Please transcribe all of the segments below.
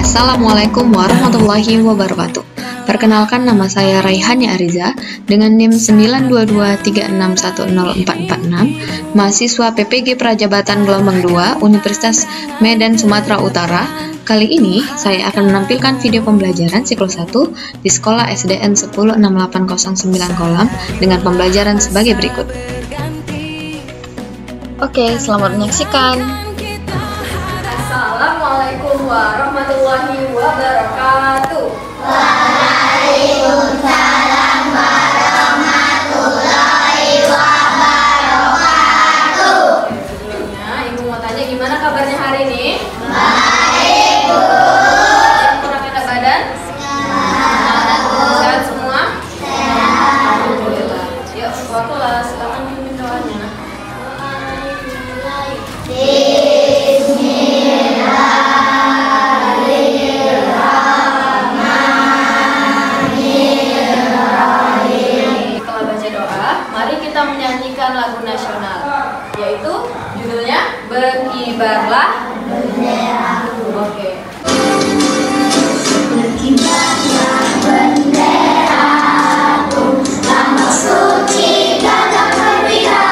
Assalamualaikum warahmatullahi wabarakatuh. Perkenalkan, nama saya Raihani Ariza dengan NIM 92236104446, mahasiswa PPG Prajabatan Gelombang 2 Universitas Medan Sumatera Utara. Kali ini saya akan menampilkan video pembelajaran siklus 1 di Sekolah SDN 106809 Kolam dengan pembelajaran sebagai berikut. Oke, selamat menyaksikan. Assalamualaikum warahmatullahi wabarakatuh. Waalaikumsalam warahmatullahi wabarakatuh. Sebelumnya, Ibu mau tanya gimana kabarnya hari ini? Baik, Bu. Kurang enak badan? Sehat semua? Sehat. Alhamdulillah. Yuk, keluar kelas. Silakan pimpin doanya. Mari kita menyanyikan lagu nasional, yaitu judulnya Berkibarlah Benderaku. Oke. Berkibarlah benderaku, lambang suci gagah perwira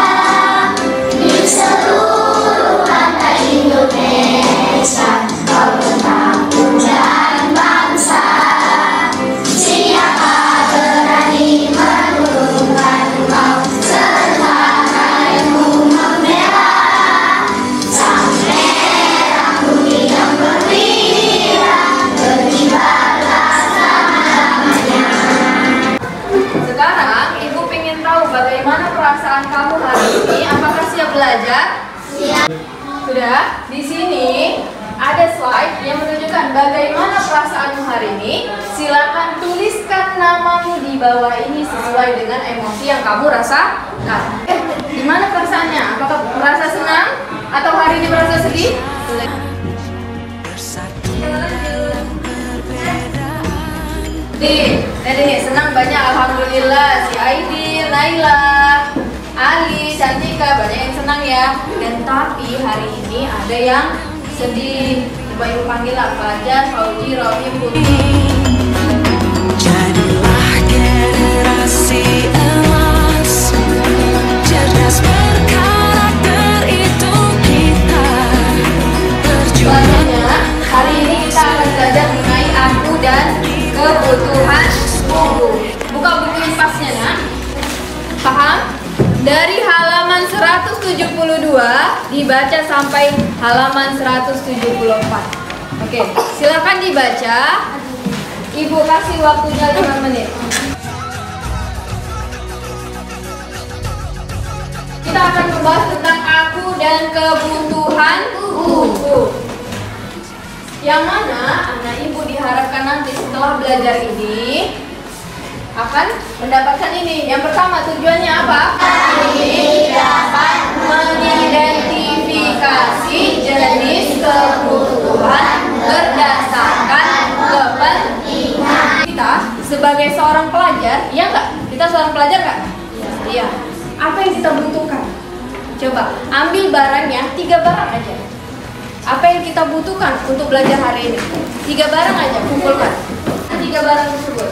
di seluruh pantai Indonesia. Kau bertampung dan bangsa, siapa berani menurunkan kau serta kainmu memerah, sang merah putih yang perwira, berkibarlah selama-lamanya. Sekarang Ibu pengen tahu bagaimana perasaan kamu hari ini. Apakah siap belajar? Siap. Sudah. Di sini ada slide yang menunjukkan bagaimana perasaanmu hari ini. Silakan tuliskan namamu di bawah ini sesuai dengan emosi yang kamu rasakan. Gimana perasaannya? Apakah merasa senang atau hari ini merasa sedih? Nih, senang banyak, alhamdulillah. Si Aidil, Naila, Ali, Cantika, banyak yang senang ya. Dan tapi hari ini ada yang sedih. Coba Ibu panggil lah, Fajar, Fauji, Rohim, Putri. Jadilah generasi emas, cerdas berkarakter, itu kita berjuang. Selanjutnya, hari ini kita akan belajar mengenai aku dan kebutuhanku. Buka buku impasnya, nak. Paham? Dari halaman 172 dibaca sampai halaman 174. Oke, silakan dibaca. Ibu kasih waktunya 5 menit. Kita akan membahas tentang aku dan kebutuhanku. Yang mana anak ibu diharapkan nanti setelah belajar ini akan mendapatkan ini. Yang pertama, tujuannya apa? Ini dapat mengidentifikasi jenis kebutuhan berdasarkan kepentingan kita sebagai seorang pelajar. Iya nggak? Kita seorang pelajar nggak? Iya. Apa yang kita butuhkan? Coba ambil barangnya, 3 barang aja. Apa yang kita butuhkan untuk belajar hari ini? 3 barang aja, kumpulkan 3 barang tersebut.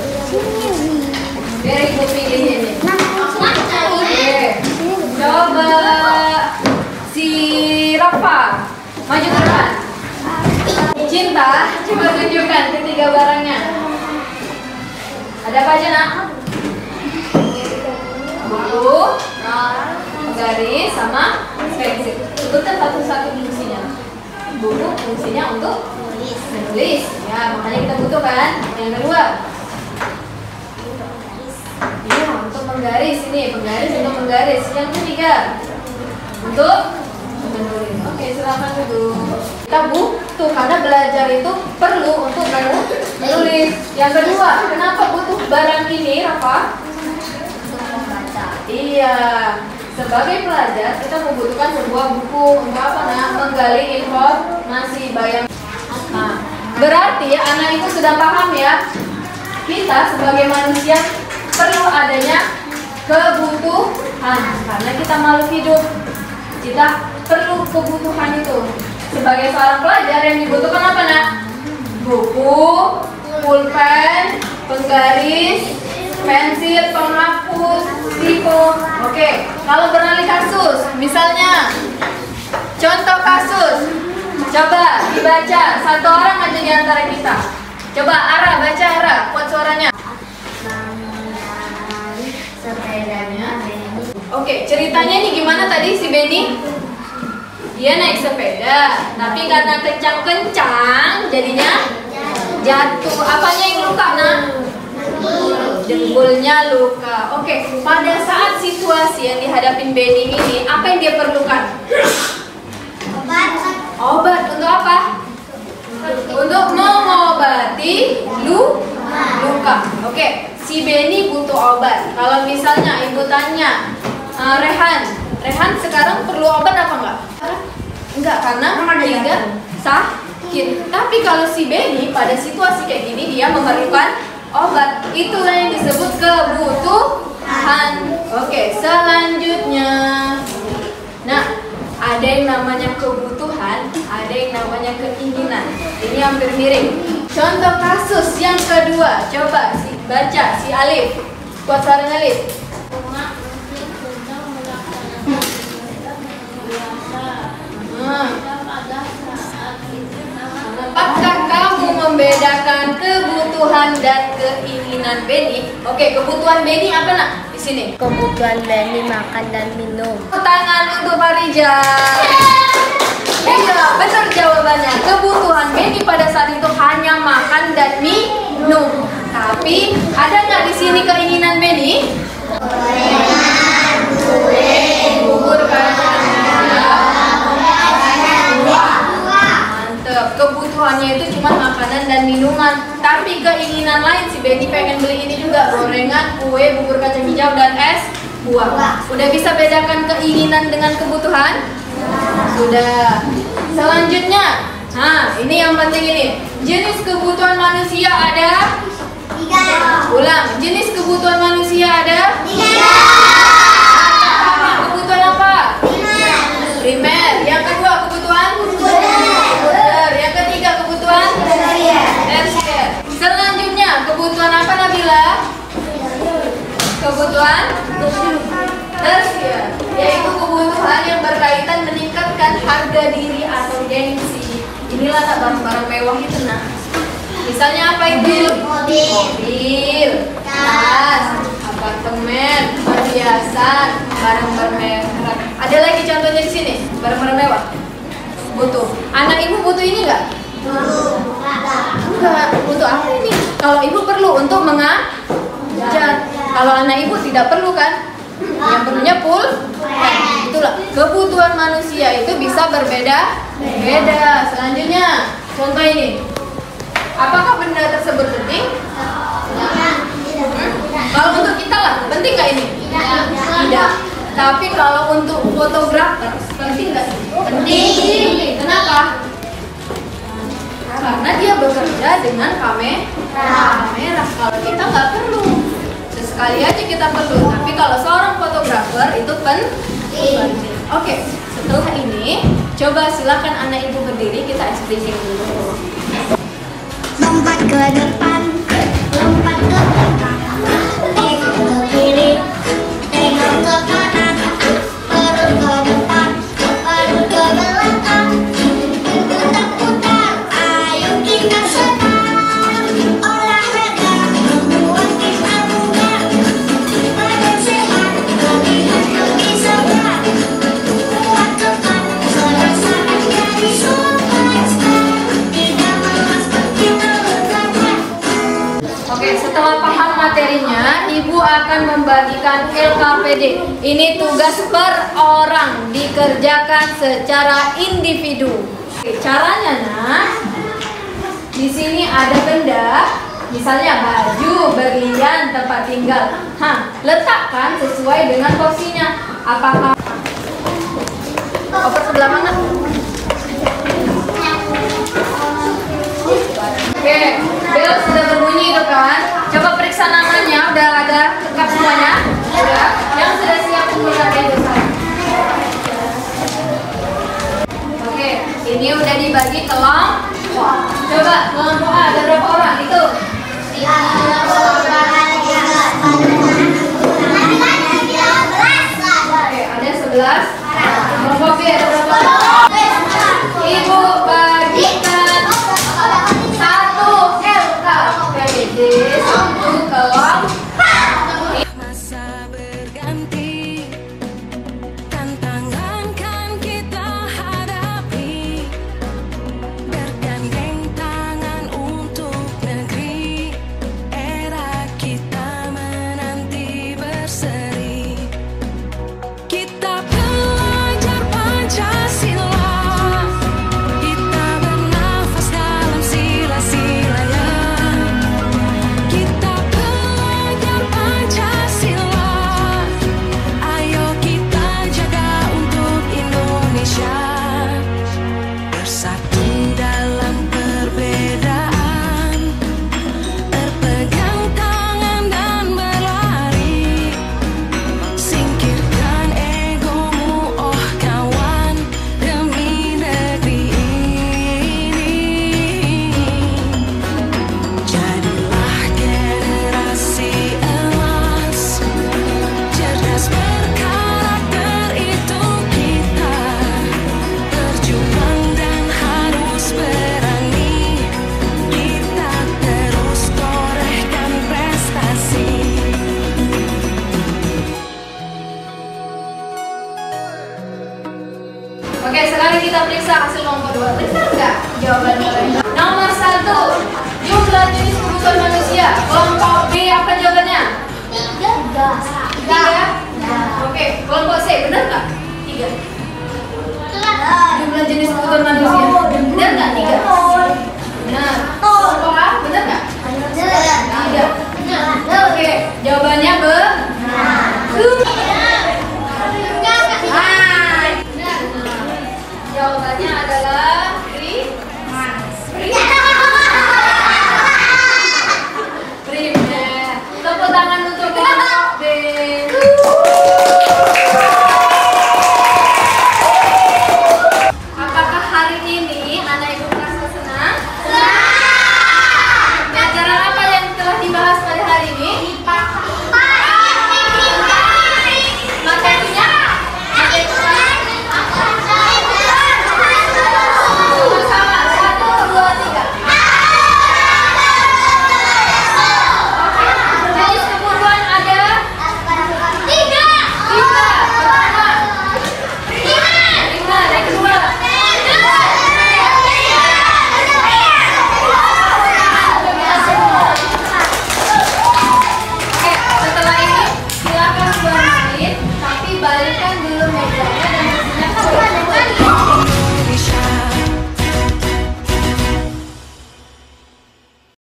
Biar Ibu pilih ini. Oke. Coba si Rafa maju ke depan. Cinta, coba tunjukkan ketiga barangnya. Ada apa aja, nak? Buku, garis, sama pensil. Sebutkan satu-satu fungsinya. Buku fungsinya untuk menulis. Ya, makanya kita butuhkan. Yang kedua, iya, untuk menggaris. Ini penggaris untuk menggaris. Yang ketiga, untuk menulis. Oke, silakan duduk. Kita butuh karena belajar itu perlu untuk menulis. Yang kedua, kenapa butuh barang ini, Rafa? Iya, sebagai pelajar kita membutuhkan sebuah buku untuk apa, nak? Menggali informasi, bayang. Nah, berarti anak itu sudah paham ya. Kita sebagai manusia perlu adanya kebutuhan karena kita makhluk hidup. Kita perlu kebutuhan itu. Sebagai seorang pelajar yang dibutuhkan apa, nak? buku, pulpen, penggaris, pensil, penghapus, tipo. Oke, kalau beralih kasus, misalnya contoh kasus, coba dibaca satu orang aja di antara kita. Coba Ara, baca Ara, kuat suaranya. Sepedanya Oke, ceritanya ini gimana tadi si Benny? Dia naik sepeda, tapi karena kencang-kencang jadinya jatuh. Apanya yang luka, nak? Dengkulnya luka. Oke, pada saat situasi yang dihadapin Benny ini, apa yang dia perlukan? Obat. Untuk apa? Untuk mengobati luka. Oke, si Benny butuh obat. Kalau misalnya ibu tanya, Rehan sekarang perlu obat apa enggak? Enggak, karena tidak sakit. Tapi kalau si Benny pada situasi kayak gini dia memerlukan obat. Itulah yang disebut kebutuhan. Oke, selanjutnya. Nah, ada yang namanya kebutuhan, ada yang namanya keinginan. Ini hampir mirip. Contoh kasus yang kedua, coba baca si Alif. Kuat suaranya Alif. Apakah kamu membedakan kebutuhan dan keinginan Benny? Oke, kebutuhan Benny apa nak di sini? Kebutuhan Benny makan dan minum. Tangan untuk Farija. Iya, benar jawabannya. Kebutuhan Benny pada saat itu hanya makan dan minum. Tapi ada nggak di sini keinginan Benny? Bubur kacang hijau. Mantep. Kebutuhannya itu cuma makanan dan minuman. Tapi keinginan lain si Benny pengen beli ini juga, gorengan, kue, bubur kacang hijau dan es buah. Udah bisa bedakan keinginan dengan kebutuhan? Sudah. Selanjutnya, nah ini yang penting ini. Jenis kebutuhan manusia ada? 3. Ulang. Jenis kebutuhan manusia ada? 3. Kebutuhan apa? Primer. Yang kedua kebutuhan? Sekunder. Yang ketiga kebutuhan? Tersier. Selanjutnya kebutuhan apa Nabila? Kebutuhan tersier, yaitu kebutuhan yang berkaitan meningkatkan harga diri atau gengsi. Inilah barang-barang mewah itu nah. Misalnya apa itu? Mobil, tas, apartemen, perhiasan, barang-barang mewah. Ada lagi contohnya di sini, barang-barang mewah. Butuh. Anak ibu butuh ini nggak? Enggak. Butuh apa ini? Kalau ibu perlu untuk mengajar. Kalau anak ibu tidak perlu kan? Yang perlunya itulah kebutuhan manusia itu bisa berbeda-beda. Selanjutnya, contoh ini. Apakah benda tersebut penting? Kalau untuk kita lah, penting nggak ini? Tidak. Tapi kalau untuk fotografer, penting nggak? Penting. Kenapa? Karena dia bekerja dengan kamera. Kalau kita nggak perlu. Sekali aja kita perlu, tapi kalau seorang fotografer itu penting. Oke, setelah ini coba silakan anak ibu berdiri, kita ekspresi dulu. Lompat ke depan, lompat ke belakang, tengok ke kiri, tengok ke kanan, perut ke depan, perut ke belakang, putar-putar, ayo kita senang, olahraga membuat kita bugar, badan sehat, terlihat lebih segar, kuat kekal, serasa menjadi superstar, tidak lemas kita bekerja. Oke, setelah paham materinya, ibu akan membagikan LKPD. Ini tugas per orang, dikerjakan secara individu. Oke, caranya nah, di sini ada benda, misalnya baju, berlian, tempat tinggal. Letakkan sesuai dengan porsinya. Apakah oper sebelah mana? Oke, bel sudah berbunyi itu kan? Coba periksa namanya, udah ada lengkap semuanya? Udah. Yang sudah siap untuk latihan besar. Oke, ini udah dibagi kelompok. Coba kelompok A ada berapa orang? Itu. Oke, ada 11. Kelompok B ada berapa orang? Ibu bagikan 1 LK. Oke, jadi 1 kelompok. Masa berganti, tantangan kan kita hadapi, bergandeng tangan untuk negeri, era kita menanti berseri. Kita belajar Pancasila, kita bernafas dalam sila-silanya. Kita belajar Pancasila, ayo kita jaga untuk Indonesia. Bersatu dalam perbedaan, berpegang tangan dan berlari. Singkirkan egomu, oh kawan, demi negeri ini. Jadilah generasi emas, cerdas berkarakter itu kita. Berjuang dan harus berani, kita terus torehkan prestasi. Oke, sekarang kita periksa hasil nomor 2. Benar nggak jawabannya? Nomor 1, jumlah jenis kebutuhan manusia. Kelompok B apa jawabannya? 3. Oke, kelompok C benar nggak? 3. Jumlah jenis kebutuhan manusia. Benar nggak? 3. Benar. Kelompok A benar nggak? 3. Oke, jawabannya